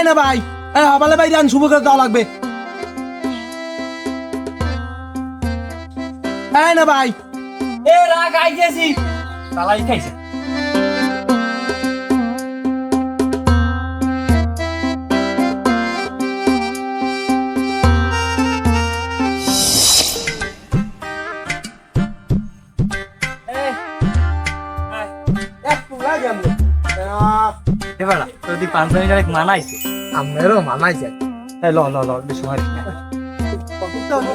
না ভাই, হবালে ভাই রান শুভ করে দেওয়া লাগবে। না ভাই, এ রাগ আইতেছি তালাই খাইছে। এবার যদি 5 মিনিট মানাইছে আমারও মানাইছে। ল ল ল বেশি সময়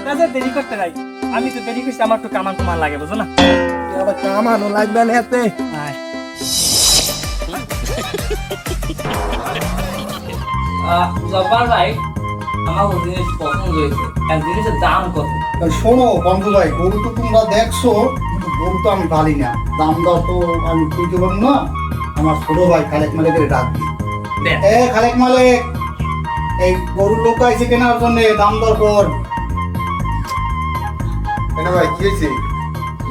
কাজে দেরি করতে নাই, আমি তো দেরি করছি, আমার তো কামান কুমান লাগে বুঝো না। আবার কামানো লাগবে না হাতে। জব্বার ভাই আমার জিনিস পছন্দ হয়েছে, জিনিসের দাম কত? শোনো বন্ধু ভাই, গরু তো তোমরা দেখছো, কিন্তু গরু তো আমি পালি না, দাম দর তো আমি বুঝতে পারবো না। আমার ছোট ভাই খালেক মালিকের ডাক দিই, খালেক মালিক এই গরুর লোক আইছে কেনার জন্য, দাম দর কর। ভাই কি হয়েছে?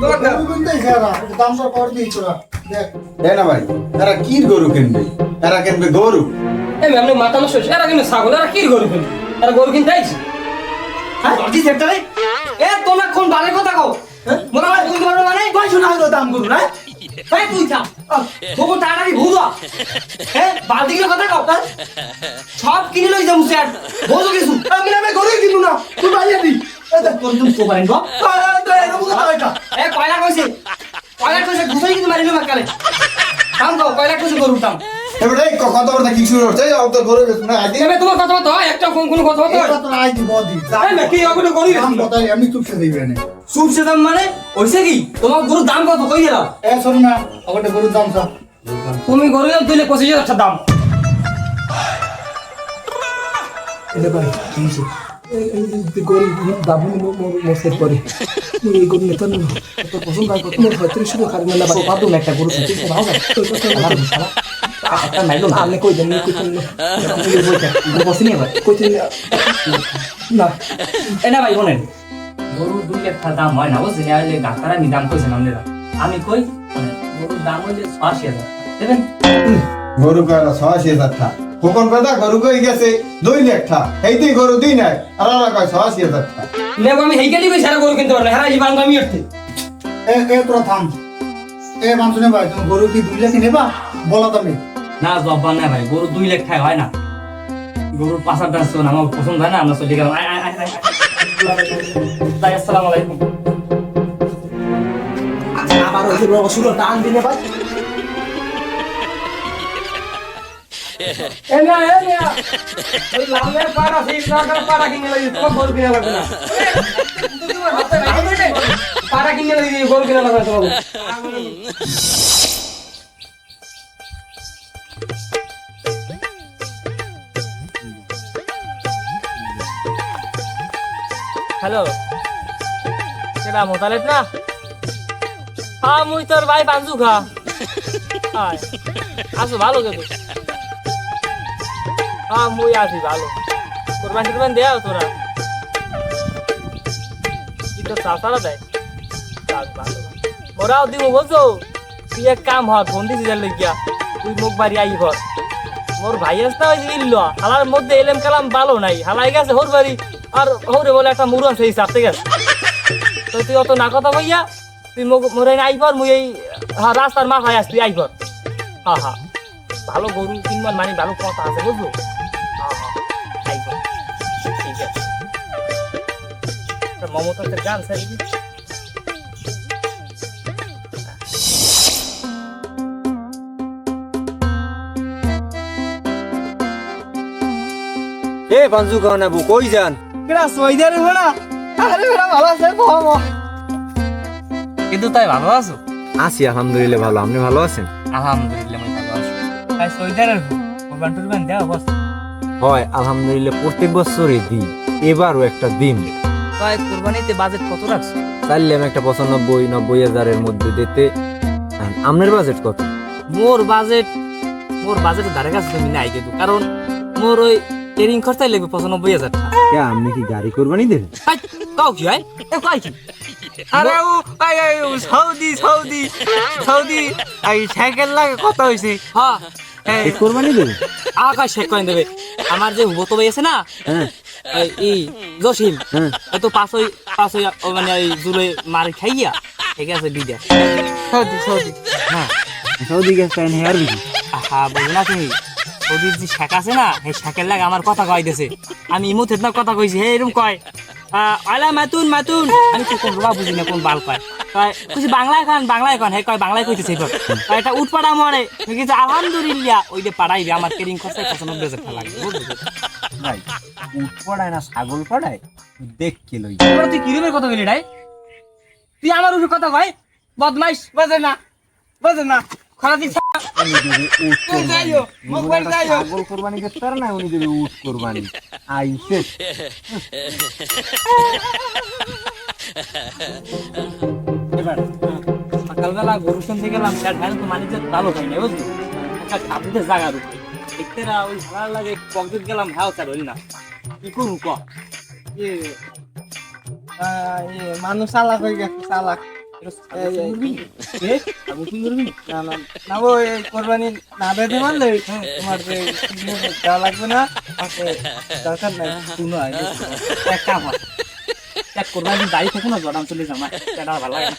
গরু কিনতে আইছে এরা, একটু দাম দর কর দিই তোরা দেখ। না ভাই, তারা কি গরু কিনবে? তারা কিনবে গরু। আপনি মাথা নষ্ট হচ্ছে, এরা কিন্তু ছাগল, এরা কি গরু কিনবে? এরা গরু কিনতে আইছে। হ্যাঁ দর্জি সেক্টরে তোমরা কোন বালের কথা কও? মনে হয় তুমি বড় মানে কই শোনা হলো দাম গরু না? এই তুই যা তোকে তাড়াতাড়ি ভুজা। বালতিগুলো কথা কও, সব কিনে লই যাবো স্যার, বোঝো কিছু? আমি গরু কিনবো না, তুই বাইরে দি। কোন তুমি তো পারেন গো? কয়লা কইছে, কয়লা কইছে ঘুষাই কিন্তু মারিলো মাকালে। কাম দাও, কয়লা কইছে গরু দাম। এবারে এই কথাবার্তা কি শুরু হচ্ছে? তো গরু বেশ না আদি। এবে তোমার কথা তো একটা কোন কথা তো এটা তো আই দিব দি। এই মেকি ওগুলো গরু দাম বতাই আমি চুপসে দিবে না। সুপসে দাম মানে হইছে কি? তোমার গরুর দাম কত কই দিলাম? শোন না, ওটা গরুর দাম চা। তুমি গরু দাম তুইলে 25,000 দাম। এলে ভাই কিনছি গরু দাবু মোসের পরে এই গরু নেতা না তো পছন্দ হয় কত মোর 35 টাকা খালি না বাবা বাদু একটা গরু আছে ঠিক ভালো আমার বিশাল একটা মাইলো আমি কই দেন কই দেন গরু বসে নি ভাই কই দেন না এনা ভাই বলেন গরু 2 লাখ টাকা দাম হয় না, বুঝছেন? আইলে ডাক্তাররা নিদাম কইছেন আপনারা, আমি কই গরুর দাম হইলে 80,000 দেবেন। গরু কয়লা 86,000 টাকা। কোন কথা গরু কই গেছে 2 লাখ টাকা। এই তুই গরু দিই নাই, আর ওরা কয় 86,000 টাকা। নেবো আমি হেইকালি কই সারা গরু কিনতে পারবো না, হারাই জীবন আমি উঠতে। তোরা থাম। মানছো না ভাই, তুমি গরু কি 2 লাখ নেবা? বলা তুমি। না জব্বা না ভাই, গরু 2 লাখ টাকা হয় না, গরুর পাশার দাম শোন আমার পছন্দ হয় না, আমরা চলে গেলাম। ভাই আসসালামু আলাইকুম। আবার ওই বড় সুলো টান দিলে ভাই এনা ওই লামের পাড়া সেই লাগার পাড়া কিনে লাগি, তোমার গরু কিনা লাগবে না। তোমার হাতে লাগবে না, পাড়া কিনে লাগি, গরু কিনা লাগবে না তোমার। হ্যালো কেডা মোতালেব না? হ্যাঁ মুই তোর ভাই পাঞ্জু খা আসো ভালো কিন্তু। হ্যাঁ মুই আছি ভালো, কোরবান টোরবান দেও তোরা কি তো চাচারা দেয়? ভালো ওরাও দিব বুঝছো। তুই এক কাম হর ফোন দিছি যার লইয়া, তুই মুখ বাড়ি আই ঘর। মোর ভাই আসতে হয়েছে ইল্লো হালার মধ্যে এলেম কালাম ভালো নাই, হালাই গেছে হোর বাড়ি আর হৌরে বলে একটা মুরন সেই চাপতে গেছে। তো তুই অত না কথা কইয়া তুই মোরে আইবর, মুই এই রাস্তার মাথায় আস, তুই আইবর। হ্যাঁ হ্যাঁ ভালো গরু কিনবার মানে ভালো কথা আছে বুঝলো। হ্যাঁ হ্যাঁ আইবর ঠিক আছে। মমতার গান সারি এ পাঞ্জু খাও না বউ কই যান? কেডা সইদারে বড়া আরে বড়া ভালো আছে বাবা। কিন্তু তাই ভালো আছো? আছি আলহামদুলিল্লাহ ভালো, আপনি ভালো আছেন? আলহামদুলিল্লাহ আমি ভালো আছি। তাই সইদারের কোরবান টোরবান দেও বস। হয় আলহামদুলিল্লাহ প্রত্যেক বছরই দিই, এবারও একটা দিন। তাই কোরবানিতে বাজেট কত রাখছো? চাইলাম একটা 95-90 হাজারের মধ্যে দিতে। আপনার বাজেট কত? মোর বাজেটের ধারে কাছে তুমি নাই কিন্তু, কারণ মোর ওই ট্রেনিং খরচাই লাগবে 95,000 টাকা। আপনি কি গাড়ি কোরবানি দেবেন? কাও কি হয় কয় কি? আরে ও সৌদি এই সাইকেল লাগে কত হয়েছে? হ্যাঁ এই কোরবানি দেবে? আকাশ শেখ করে দেবে। আমার যে হুবতো ভাই আছে না, হ্যাঁ এই জসিম, হ্যাঁ তো পাঁচই মানে ওই জুলাই মার খাইয়া ঠিক আছে বিদেশ সৌদি সৌদি। হ্যাঁ সৌদি গেছে তাই হেয়ার বিধি। আহা বুঝো না তুমি, সৌদির যে শেখ আছে না, সেই শেখের লাগে আমার কথা কইতেছে। আমি ইমুথে না কথা কইছি, হে এরকম কয় আলা মাতুন মাতুন। আমি তো কোন রবা বুঝি না কোন বাল কয়, কয় কিছু বাংলায় খান হে কয় বাংলায় কইতেছে। এটা উঠপাড়া মরে কিন্তু আলহামদুলিল্লাহ ওই যে পাড়াইবে আমার কেরিং খরচা 95,000 টাকা লাগবে। ভাই উট পড়ায় না ছাগল পড়ায় দেখ কে লই। তুই কিরমের কথা বলি রাই? তুই আমার উপরে কথা কয় বদমাইশ, বোঝে না খরা দিছ। ছাগল কোরবানি করতে পারে না, উনি দেবে উট কোরবানি। আইসে এবার সকালবেলা গরু শুনতে গেলাম, তার ধান তো মানিতে ভালো হয় না বুঝলি, একটা খাবিতে জায়গার উপরে দেখতে না ওই ভালো লাগে পকেট গেলাম, হ্যাঁ স্যার হইল না কি করুন ক মানুষ চালাক হয়ে গেছে, চালাক। না ওই কোরবানি না বেঁধে মারলে তোমার যে দেওয়া লাগবে না, দরকার নাই। শুনো এক কাম হয়, এক করবা দাড়ি থাকে না জড়াম চলে যাও, আমার এটা ভালো লাগে না।